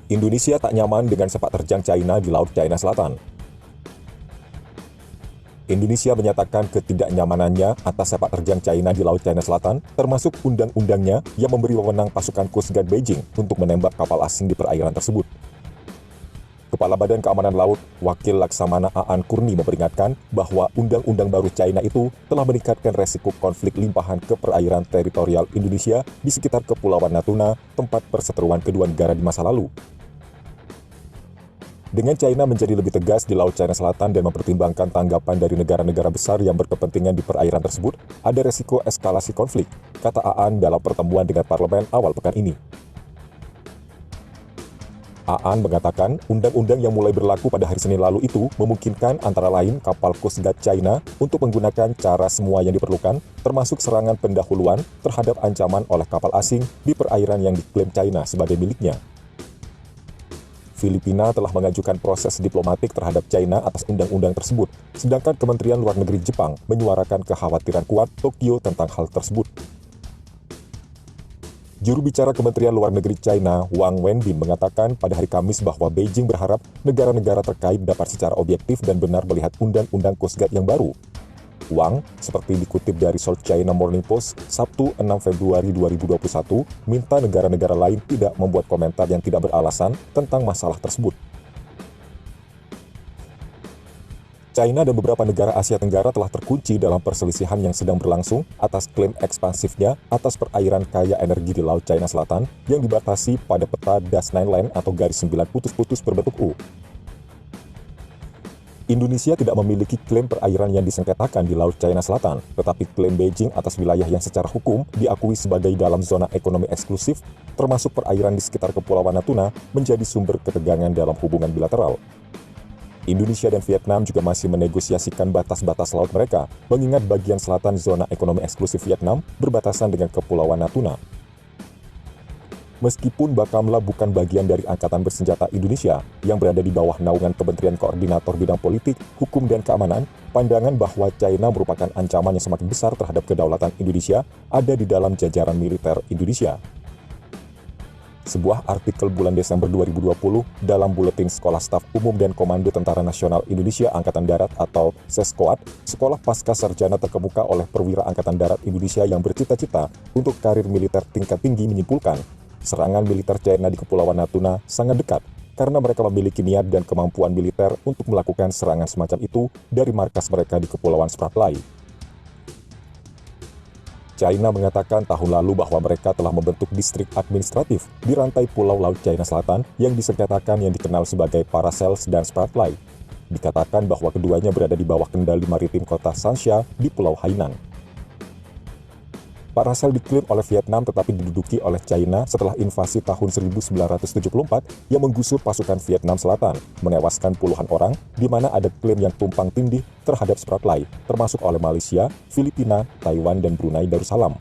Indonesia tak nyaman dengan sepak terjang China di Laut China Selatan. Indonesia menyatakan ketidaknyamanannya atas sepak terjang China di Laut China Selatan, termasuk undang-undangnya yang memberi wewenang pasukan Coast Guard Beijing untuk menembak kapal asing di perairan tersebut. Kepala Badan Keamanan Laut, Wakil Laksamana Aan Kurni memperingatkan bahwa undang-undang baru China itu telah meningkatkan resiko konflik limpahan ke perairan teritorial Indonesia di sekitar Kepulauan Natuna, tempat perseteruan kedua negara di masa lalu. Dengan China menjadi lebih tegas di Laut China Selatan dan mempertimbangkan tanggapan dari negara-negara besar yang berkepentingan di perairan tersebut, ada resiko eskalasi konflik, kata Aan dalam pertemuan dengan parlemen awal pekan ini. Aan mengatakan undang-undang yang mulai berlaku pada hari Senin lalu itu memungkinkan antara lain kapal Coast Guard China untuk menggunakan cara semua yang diperlukan, termasuk serangan pendahuluan terhadap ancaman oleh kapal asing di perairan yang diklaim China sebagai miliknya. Filipina telah mengajukan proses diplomatik terhadap China atas undang-undang tersebut, sedangkan Kementerian Luar Negeri Jepang menyuarakan kekhawatiran kuat Tokyo tentang hal tersebut. Juru bicara Kementerian Luar Negeri China, Wang Wenbin, mengatakan pada hari Kamis bahwa Beijing berharap negara-negara terkait dapat secara objektif dan benar melihat undang-undang Coast Guard yang baru. Wang, seperti dikutip dari South China Morning Post, Sabtu 6 Februari 2021, minta negara-negara lain tidak membuat komentar yang tidak beralasan tentang masalah tersebut. China dan beberapa negara Asia Tenggara telah terkunci dalam perselisihan yang sedang berlangsung atas klaim ekspansifnya atas perairan kaya energi di Laut China Selatan yang dibatasi pada peta Das 9 Line atau garis 9 putus-putus berbentuk U. Indonesia tidak memiliki klaim perairan yang disengketakan di Laut China Selatan, tetapi klaim Beijing atas wilayah yang secara hukum diakui sebagai dalam zona ekonomi eksklusif, termasuk perairan di sekitar Kepulauan Natuna, menjadi sumber ketegangan dalam hubungan bilateral. Indonesia dan Vietnam juga masih menegosiasikan batas-batas laut mereka, mengingat bagian selatan zona ekonomi eksklusif Vietnam berbatasan dengan Kepulauan Natuna. Meskipun Bakamla bukan bagian dari Angkatan Bersenjata Indonesia yang berada di bawah naungan Kementerian Koordinator Bidang Politik, Hukum, dan Keamanan, pandangan bahwa China merupakan ancaman yang semakin besar terhadap kedaulatan Indonesia ada di dalam jajaran militer Indonesia. Sebuah artikel bulan Desember 2020 dalam Buletin Sekolah Staf Umum dan Komando Tentara Nasional Indonesia Angkatan Darat atau SESCOAD, sekolah pasca sarjana terkemuka oleh perwira Angkatan Darat Indonesia yang bercita-cita untuk karir militer tingkat tinggi menyimpulkan, serangan militer China di Kepulauan Natuna sangat dekat karena mereka memiliki niat dan kemampuan militer untuk melakukan serangan semacam itu dari markas mereka di Kepulauan Spratly. China mengatakan tahun lalu bahwa mereka telah membentuk distrik administratif di rantai pulau Laut China Selatan yang disengketakan yang dikenal sebagai Paracels dan Spratly. Dikatakan bahwa keduanya berada di bawah kendali maritim kota Sansha di Pulau Hainan. Paracel diklaim oleh Vietnam tetapi diduduki oleh China setelah invasi tahun 1974 yang menggusur pasukan Vietnam Selatan, menewaskan puluhan orang, di mana ada klaim yang tumpang tindih terhadap Spratly, termasuk oleh Malaysia, Filipina, Taiwan, dan Brunei Darussalam.